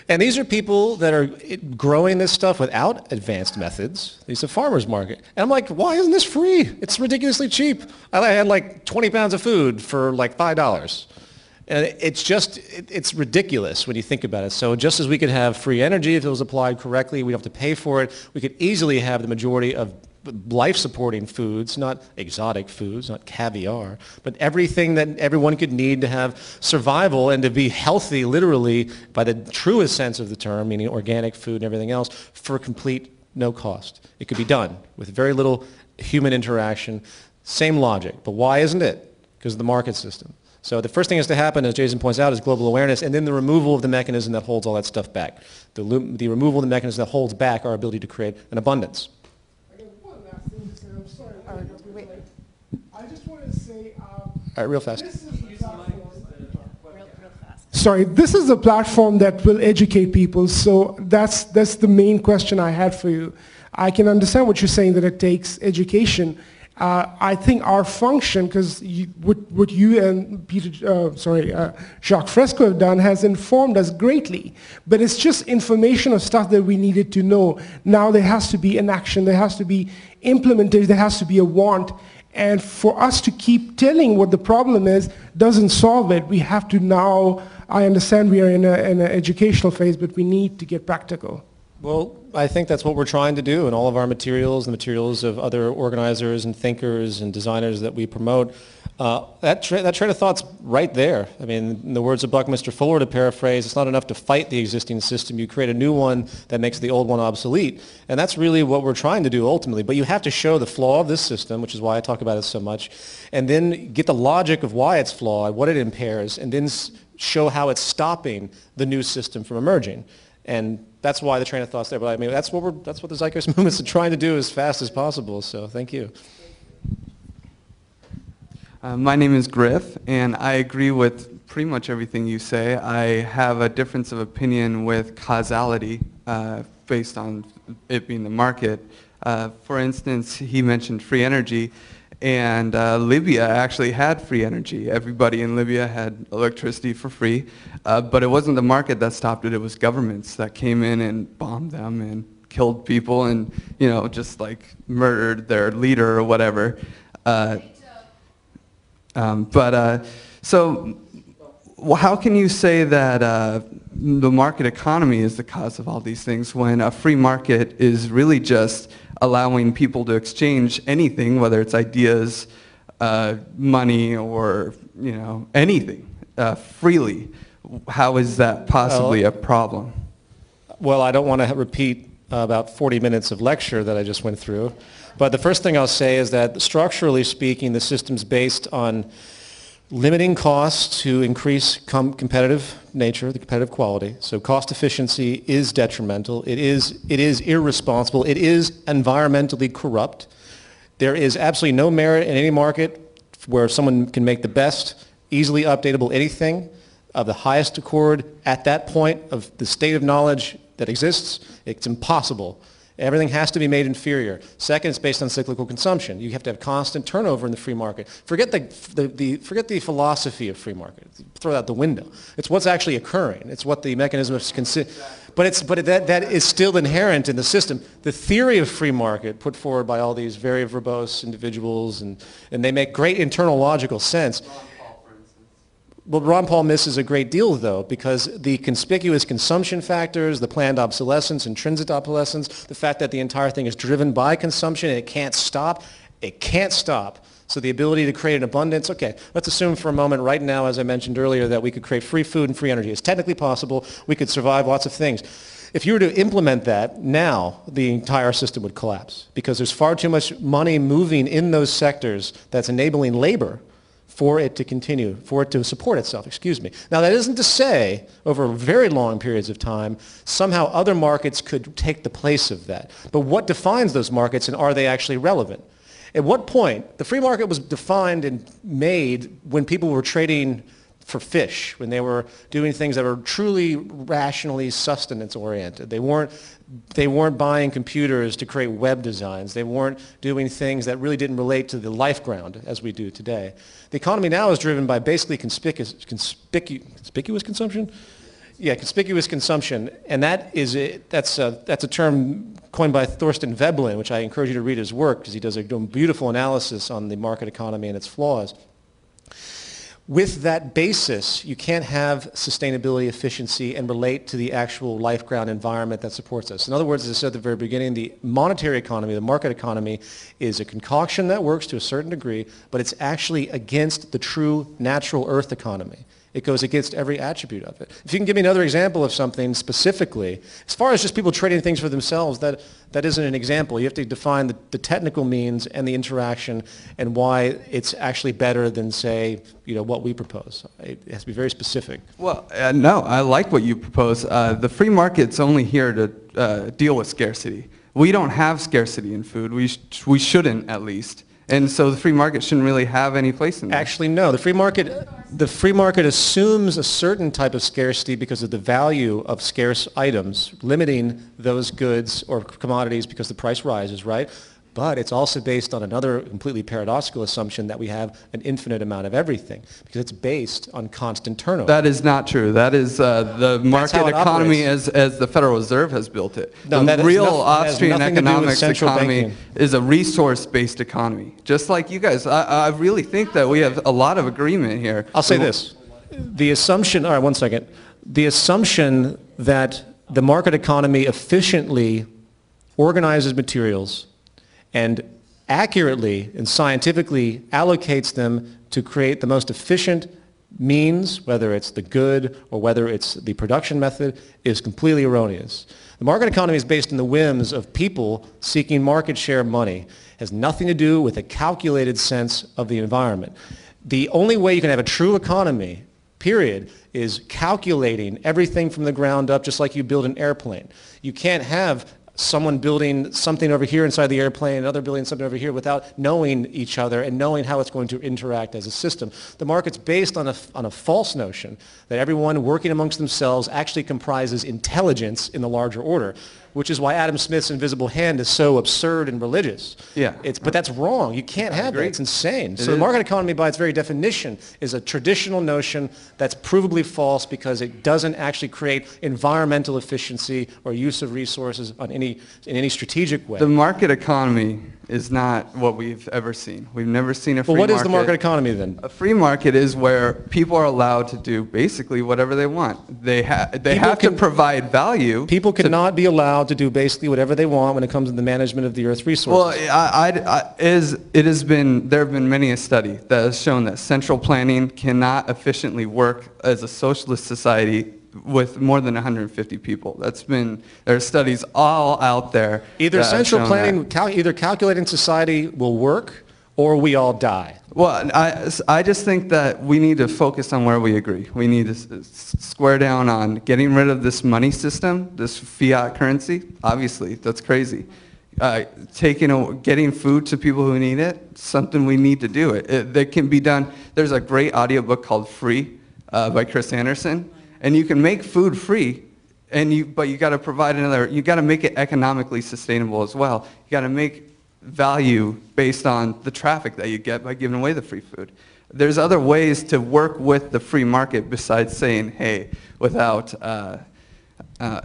And these are people that are growing this stuff without advanced methods. These are farmers market. And I'm like, why isn't this free? It's ridiculously cheap. I had like 20 pounds of food for like $5. And it's ridiculous when you think about it. So just as we could have free energy if it was applied correctly, we don't have to pay for it, we could easily have the majority of life-supporting foods, not exotic foods, not caviar, but everything that everyone could need to have survival and to be healthy, literally, by the truest sense of the term, meaning organic food and everything else, for complete no cost. It could be done with very little human interaction. Same logic. But why isn't it? Because of the market system. So the first thing has to happen, as Jason points out, is global awareness, and then the removal of the mechanism that holds all that stuff back. The removal of the mechanism that holds back our ability to create an abundance. I just wanted to say, all right, real fast. Sorry, this is a platform that will educate people, so that's the main question I had for you. I can understand what you're saying, that it takes education. I think our function, because what you and Jacques Fresco have done has informed us greatly, but it's just information or stuff that we needed to know. Now there has to be an action, there has to be implementation, there has to be a want, and for us to keep telling what the problem is doesn't solve it. We have to now, I understand we are in an educational phase, but we need to get practical. Well, I think that's what we're trying to do in all of our materials, the materials of other organizers and thinkers and designers that we promote. That train of thought's right there. I mean, in the words of Buckminster Fuller, to paraphrase, it's not enough to fight the existing system. You create a new one that makes the old one obsolete. And that's really what we're trying to do ultimately. But you have to show the flaw of this system, which is why I talk about it so much, and then get the logic of why it's flawed, what it impairs, and then show how it's stopping the new system from emerging. And that's why the train of thought's there. But I mean, that's what the Zeitgeist Movement's trying to do as fast as possible. So thank you. My name is Griff, and I agree with pretty much everything you say. I have a difference of opinion with causality based on it being the market. For instance, he mentioned free energy, and Libya actually had free energy. Everybody in Libya had electricity for free, but it wasn't the market that stopped it. It was governments that came in and bombed them and killed people and, you know, just like murdered their leader or whatever. So how can you say that the market economy is the cause of all these things when a free market is really just allowing people to exchange anything, whether it's ideas, money, or, you know, anything freely? How is that possibly a problem? Well, I don't want to repeat about 40 minutes of lecture that I just went through. But the first thing I'll say is that structurally speaking, the system's based on limiting costs to increase competitive nature, the competitive quality. So cost efficiency is detrimental. It is irresponsible. It is environmentally corrupt. There is absolutely no merit in any market where someone can make the best, easily updatable anything of the highest accord at that point of the state of knowledge that exists. It's impossible. Everything has to be made inferior. Second, it's based on cyclical consumption. You have to have constant turnover in the free market. Forget the philosophy of free market. Throw that out the window. It's what's actually occurring. It's what the mechanism of but that is still inherent in the system. The theory of free market put forward by all these very verbose individuals, and they make great internal logical sense. Well, Ron Paul misses a great deal, though, because the conspicuous consumption factors, the planned obsolescence, intrinsic obsolescence, the fact that the entire thing is driven by consumption and it can't stop. So the ability to create an abundance, okay, let's assume for a moment right now, as I mentioned earlier, that we could create free food and free energy. It's technically possible. We could survive lots of things. If you were to implement that now, the entire system would collapse because there's far too much money moving in those sectors that's enabling labor for it to continue, for it to support itself, Now that isn't to say, over very long periods of time, somehow other markets could take the place of that. But what defines those markets, and are they actually relevant? At what point, the free market was defined and made when people were trading for fish, when they were doing things that were truly rationally sustenance oriented. They weren't buying computers to create web designs. They weren't doing things that really didn't relate to the life ground as we do today. The economy now is driven by basically conspicuous consumption. Yeah, conspicuous consumption, and that's a term coined by Thorsten Veblen, which I encourage you to read his work because he does a beautiful analysis on the market economy and its flaws. With that basis, you can't have sustainability, efficiency, and relate to the actual life ground environment that supports us. In other words, as I said at the very beginning, the monetary economy, the market economy, is a concoction that works to a certain degree, but it's actually against the true natural earth economy. It goes against every attribute of it. If you can give me another example of something specifically, as far as just people trading things for themselves, that isn't an example. You have to define the technical means and the interaction and why it's actually better than, say, what we propose. It has to be very specific. Well, no, I like what you propose. The free market's only here to deal with scarcity. We don't have scarcity in food. We shouldn't, at least. And so the free market shouldn't really have any place in that. Actually, no. The free market assumes a certain type of scarcity because of the value of scarce items, limiting those goods or commodities because the price rises, right? But it's also based on another completely paradoxical assumption that we have an infinite amount of everything because it's based on constant turnover. That is not true. That is the market economy as the Federal Reserve has built it. No, the real Austrian nothing to do with economics central economy banking. is a resource-based economy. Just like you guys, I really think that we have a lot of agreement here. I'll say this. The assumption, all right, one second. The assumption that the market economy efficiently organizes materials and accurately and scientifically allocates them to create the most efficient means, whether it's the good or whether it's the production method, is completely erroneous. The market economy is based on the whims of people seeking market share money. It has nothing to do with a calculated sense of the environment. The only way you can have a true economy, period, is calculating everything from the ground up, just like you build an airplane. You can't have someone building something over here inside the airplane, another building something over here without knowing each other and knowing how it's going to interact as a system. The market's based on a false notion that everyone working amongst themselves actually comprises intelligence in the larger order, which is why Adam Smith's invisible hand is so absurd and religious. Yeah. But that's wrong. You can't have that. It's insane. So the market economy, by its very definition, is a traditional notion that's provably false because it doesn't actually create environmental efficiency or use of resources in any strategic way. The market economy is not what we've ever seen. We've never seen a free market. Well, what is the market economy then? A free market is where people are allowed to do basically whatever they want. They have to provide value. People cannot be allowed to do basically whatever they want when it comes to the management of the earth resources. Well, there have been many a study that has shown that central planning cannot efficiently work as a socialist society with more than 150 people. There are studies all out there. Either central planning, either calculating society will work, or we all die. Well, I just think that we need to focus on where we agree. We need to square down on getting rid of this money system, this fiat currency. Obviously, that's crazy. Getting food to people who need it, something we need to do. That can be done. There's a great audiobook called Free by Chris Anderson. And you can make food free, but you got to provide you got to make it economically sustainable as well. You got to make value based on the traffic that you get by giving away the free food. There's other ways to work with the free market besides saying, hey, without,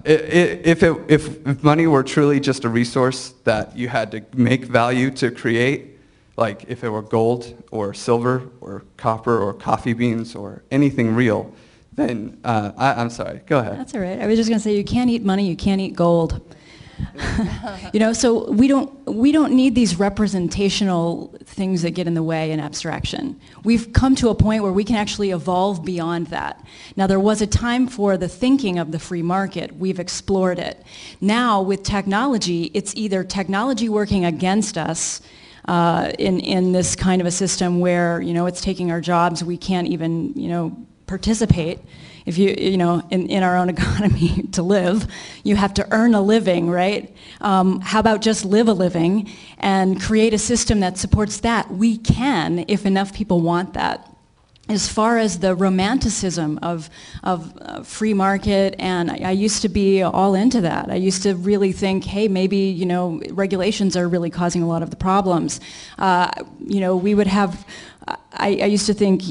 if money were truly just a resource that you had to make value to create, like if it were gold or silver or copper or coffee beans or anything real, then I'm sorry, go ahead. That's all right. I was just going to say you can't eat money, you can't eat gold. So we don't need these representational things that get in the way in abstraction. We've come to a point where we can actually evolve beyond that. Now there was a time for the thinking of the free market. We've explored it. Now with technology, it's either technology working against us in this kind of a system where it's taking our jobs, we can't even participate. If in our own economy to live, you have to earn a living, right? How about just live a living and create a system that supports that? We can, if enough people want that. As far as the romanticism of free market, and I used to be all into that. I used to really think, hey, maybe regulations are really causing a lot of the problems. We would have. I used to think,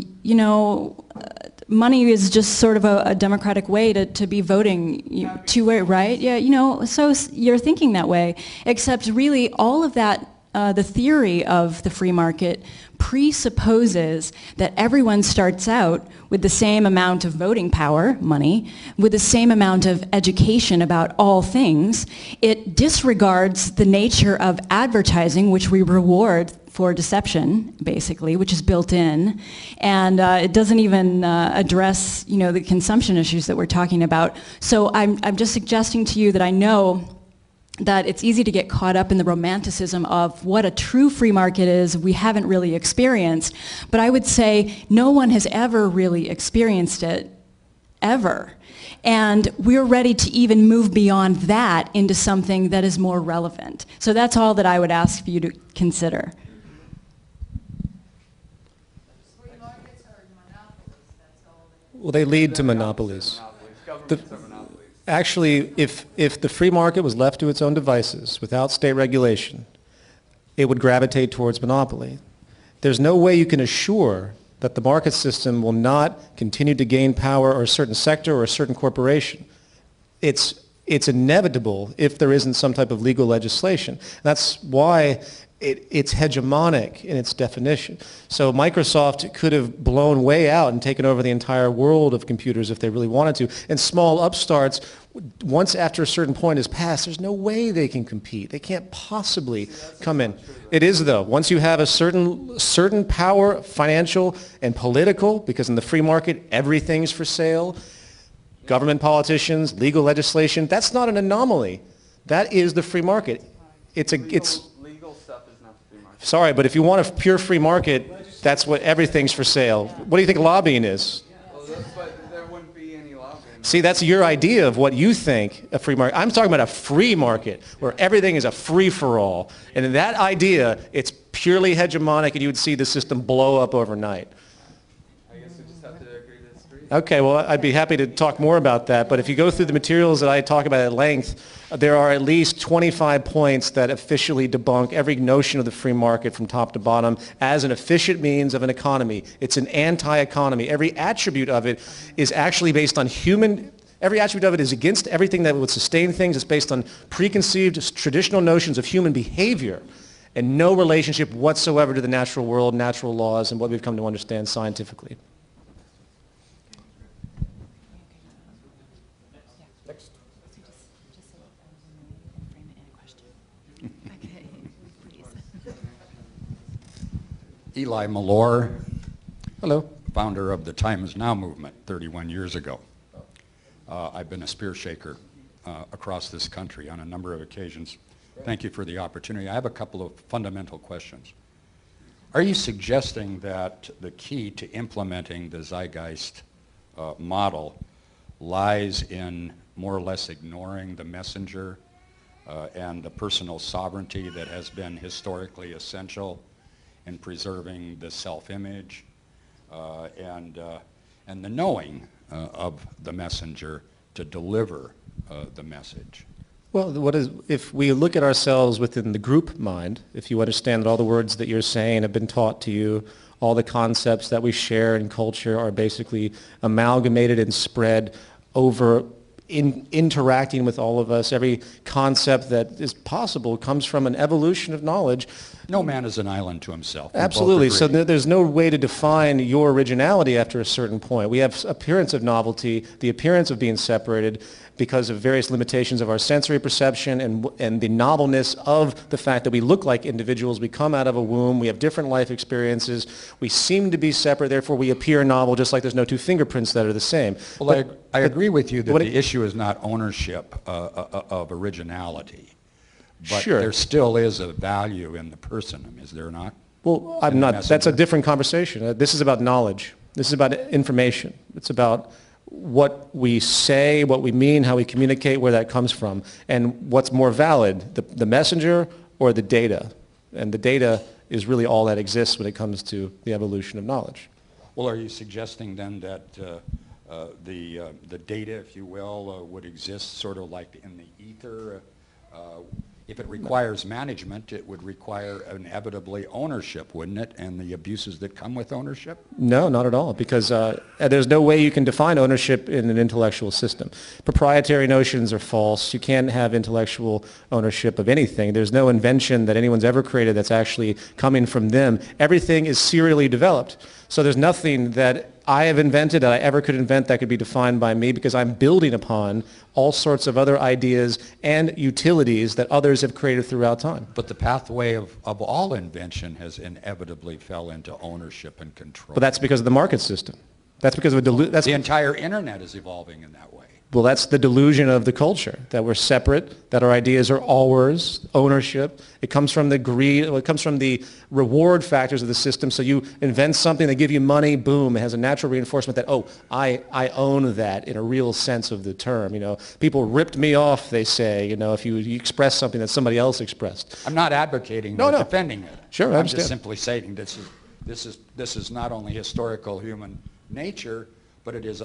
money is just sort of a democratic way to be voting two-way, right? Yeah, you know, so you're thinking that way, except really all of that, the theory of the free market presupposes that everyone starts out with the same amount of voting power, money, with the same amount of education about all things. It disregards the nature of advertising, which we reward for deception, basically, which is built in, and it doesn't even address, you know, the consumption issues that we're talking about. So I'm just suggesting to you that I know that it's easy to get caught up in the romanticism of what a true free market is we haven't really experienced, but I would say no one has ever really experienced it, ever. And we're ready to even move beyond that into something that is more relevant. So that's all that I would ask for you to consider. Well, they lead to monopolies. Actually, if the free market was left to its own devices without state regulation, it would gravitate towards monopoly. There's no way you can assure that the market system will not continue to gain power or a certain sector or a certain corporation. It's inevitable if there isn't some type of legal legislation. That's why it's hegemonic in its definition. So Microsoft could have blown way out and taken over the entire world of computers if they really wanted to. And small upstarts, once after a certain point is passed, there's no way they can compete. They can't possibly come in. It is, though. Once you have a certain power, financial and political, because in the free market, everything's for sale, government politicians, legal legislation, that's not an anomaly. That is the free market. Legal stuff is not the free market. Sorry, but if you want a pure free market, that's what everything's for sale. What do you think lobbying is? Well, but there wouldn't be any lobbying. See, that's your idea of what you think a free market. I'm talking about a free market where everything is a free-for-all. And in that idea, it's purely hegemonic and you would see the system blow up overnight. I guess we just have to agree to disagree. Okay, well, I'd be happy to talk more about that, but if you go through the materials that I talk about at length, there are at least 25 points that officially debunk every notion of the free market from top to bottom as an efficient means of an economy. It's an anti-economy. Every attribute of it is actually based on every attribute of it is against everything that would sustain things. It's based on preconceived traditional notions of human behavior and no relationship whatsoever to the natural world, natural laws, and what we've come to understand scientifically. Eli Malore, Hello. founder of the Time Is Now movement 31 years ago. I've been a spear shaker across this country on a number of occasions. Thank you for the opportunity. I have a couple of fundamental questions. Are you suggesting that the key to implementing the Zeitgeist model lies in more or less ignoring the messenger and the personal sovereignty that has been historically essential in preserving the self-image and the knowing of the messenger to deliver the message? Well, if we look at ourselves within the group mind, if you understand that all the words that you're saying have been taught to you, all the concepts that we share in culture are basically amalgamated and spread over interacting with all of us. Every concept that is possible comes from an evolution of knowledge. No man is an island to himself. We Absolutely. both So agree. there's no way to define your originality after a certain point. We have appearance of novelty, the appearance of being separated because of various limitations of our sensory perception and the novelness of the fact that we look like individuals. We come out of a womb. We have different life experiences. We seem to be separate. Therefore, we appear novel just like there's no two fingerprints that are the same. Well, I agree with you that what the issue is not ownership of originality. But Sure. there still is a value in the person, is there not? Well, I'm And the not. That's a messenger. different conversation. This is about knowledge. This is about information. It's about what we say, what we mean, how we communicate, where that comes from, and what's more valid, the messenger or the data. And the data is really all that exists when it comes to the evolution of knowledge. Well, are you suggesting then that the data, if you will, would exist sort of like in the ether, If it requires management, it would require inevitably ownership, wouldn't it? And the abuses that come with ownership? No, not at all, because there's no way you can define ownership in an intellectual system. Proprietary notions are false. You can't have intellectual ownership of anything. There's no invention that anyone's ever created that's actually coming from them. Everything is serially developed. So there's nothing that I have invented that I ever could invent that could be defined by me, because I'm building upon all sorts of other ideas and utilities that others have created throughout time. But the pathway of all invention has inevitably fell into ownership and control. But that's because of the market system. That's because of The entire internet is evolving in that way. Well, that's the delusion of the culture, that we're separate, that our ideas are ours, ownership. It comes from the greed, it comes from the reward factors of the system. So you invent something, they give you money, boom, it has a natural reinforcement that, oh, I own that in a real sense of the term. You know, people ripped me off, they say, you know, if you express something that somebody else expressed. I'm not advocating No, or no. defending it. Sure, I I'm understand. just simply saying this is not only historical human nature, but it is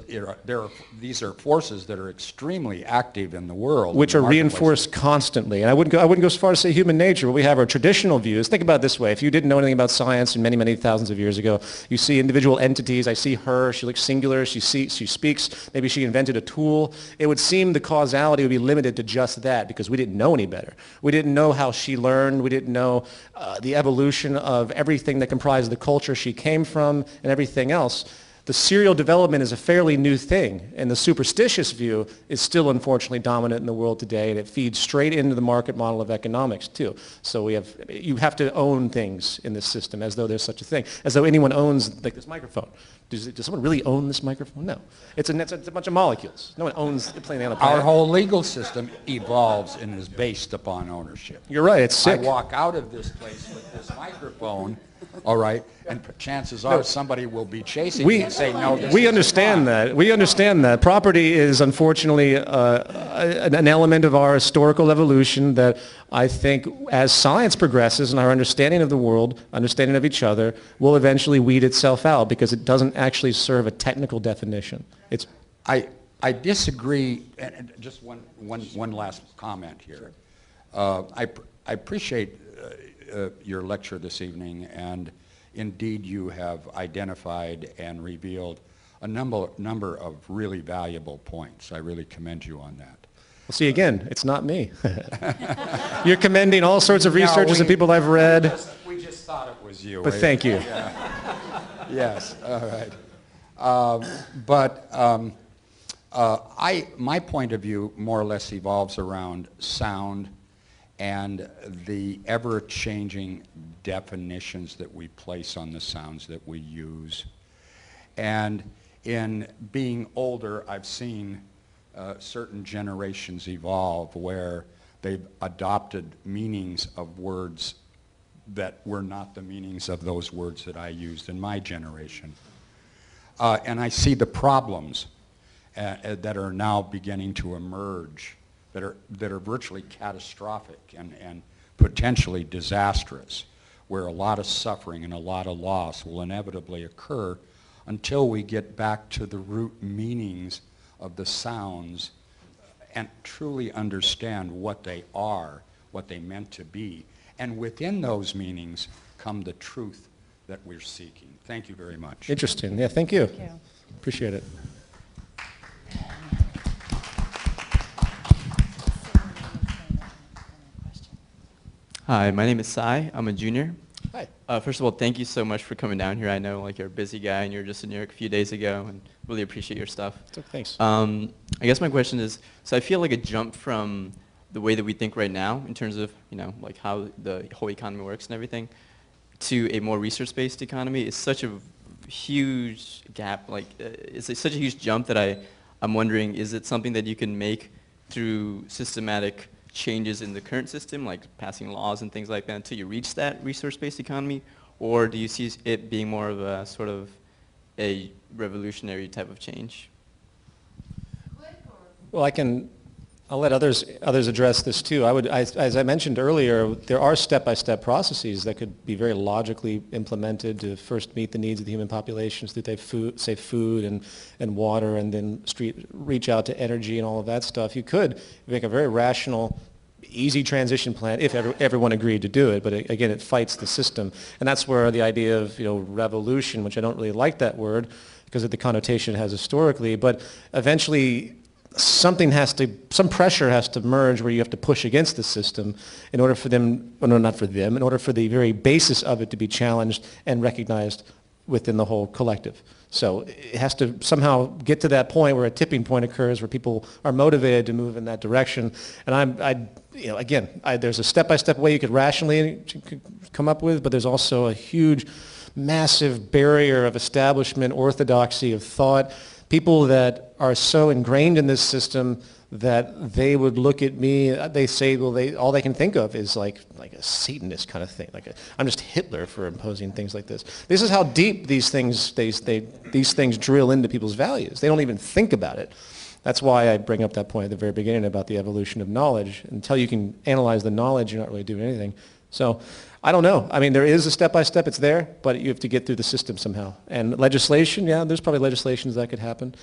these are forces that are extremely active in the world, Which in are the marketplace. reinforced constantly. And I wouldn't go as far as say human nature, but we have our traditional views. Think about it this way. If you didn't know anything about science many, many thousands of years ago, you see individual entities. I see her. She looks singular. She speaks. Maybe she invented a tool. It would seem the causality would be limited to just that, because we didn't know any better. We didn't know how she learned. We didn't know the evolution of everything that comprised the culture she came from and everything else. The serial development is a fairly new thing, and the superstitious view is still unfortunately dominant in the world today, and it feeds straight into the market model of economics too. So you have to own things in this system, as though there's such a thing, as though anyone owns, like, this microphone. Does someone really own this microphone? No. It's a bunch of molecules. No one owns the planet on the planet. Our whole legal system evolves and is based upon ownership. You're right, it's sick. I walk out of this place with this microphone, all right, and chances are somebody will be chasing me and say, no, this We is understand wrong. that. We understand that. Property is unfortunately an element of our historical evolution that I think as science progresses and our understanding of the world, understanding of each other, will eventually weed itself out, because it doesn't actually serve a technical definition. It's I disagree, and just one last comment here. I appreciate your lecture this evening, and indeed you have identified and revealed a number of really valuable points. I really commend you on that. Well, see, again, it's not me. You're commending all sorts of researchers and people I've read. We just thought it was you. But thank you. Yeah. Yes, all right. My point of view more or less evolves around sound and the ever-changing definitions that we place on the sounds that we use. And in being older, I've seen certain generations evolve where they've adopted meanings of words that were not the meanings of those words that I used in my generation. And I see the problems that are now beginning to emerge that are virtually catastrophic and potentially disastrous, where a lot of suffering and a lot of loss will inevitably occur until we get back to the root meanings of the sounds and truly understand what they are, what they meant to be. And within those meanings come the truth that we're seeking. Thank you very much. Interesting. Yeah, thank you. Thank you. Appreciate it. Hi, my name is Sai. I'm a junior. Hi. First of all, thank you so much for coming down here. I know like you're a busy guy and you're just in New York a few days ago, and really appreciate your stuff. Thanks. I guess my question is, so I feel like a jump from the way that we think right now in terms of, you know, like how the whole economy works and everything, to a more research-based economy is such a huge gap. Like, it's such a huge jump that I'm wondering, is it something that you can make through systematic changes in the current system, like passing laws and things like that, until you reach that resource-based economy? Or do you see it being more of a sort of a revolutionary type of change? Well, I'll let others address this too. As I mentioned earlier, there are step-by-step processes that could be very logically implemented to first meet the needs of the human populations through say food and water, and then reach out to energy and all of that stuff. You could make a very rational easy transition plan if everyone agreed to do it. But again, it fights the system. And that's where the idea of, revolution, which I don't really like that word because of the connotation it has historically, but eventually some pressure has to merge where you have to push against the system in order for them, well, no, not for them, in order for the very basis of it to be challenged and recognized within the whole collective. So it has to somehow get to that point where a tipping point occurs where people are motivated to move in that direction. And there's a step-by-step way you could rationally come up with, but there's also a huge, massive barrier of establishment, orthodoxy of thought, people that are so ingrained in this system that they would look at me, they say, well, all they can think of is like a Satanist kind of thing. I'm just Hitler for imposing things like this. This is how deep these things drill into people's values. They don't even think about it. That's why I bring up that point at the very beginning about the evolution of knowledge. Until you can analyze the knowledge, you're not really doing anything. So I don't know. I mean, there is a step-by-step, it's there, but you have to get through the system somehow. And legislation, yeah, there's probably legislations that could happen.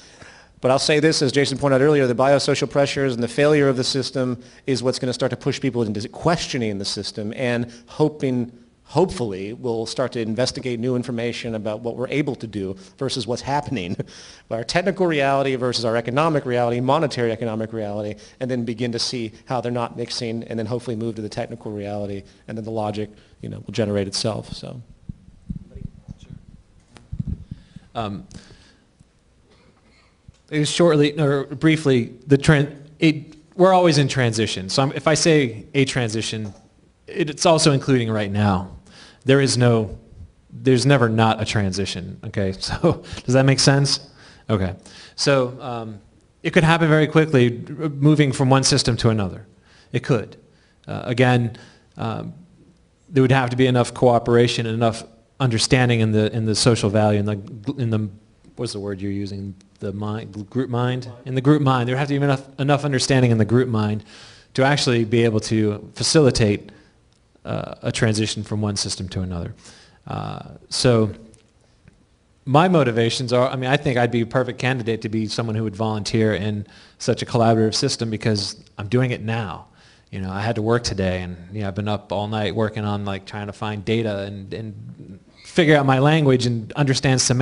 But I'll say this, as Jason pointed out earlier, the biosocial pressures and the failure of the system is what's going to start to push people into questioning the system and hopefully we'll start to investigate new information about what we're able to do versus what's happening, our technical reality versus our economic reality, monetary economic reality, and then begin to see how they're not mixing, and then hopefully move to the technical reality, and then the logic, will generate itself. So. Shortly or briefly, we're always in transition. So if I say a transition, it's also including right now. There's never not a transition. Okay, so does that make sense? Okay, so it could happen very quickly, moving from one system to another. It could. Again, there would have to be enough cooperation and enough understanding in the social value in the what's the word you're using? The group mind? In the group mind, there would have to be enough understanding in the group mind to actually be able to facilitate a transition from one system to another. So my motivations are, I think I'd be a perfect candidate to be someone who would volunteer in such a collaborative system because I'm doing it now. I had to work today, and I've been up all night working on trying to find data and figure out my language and understand semantics.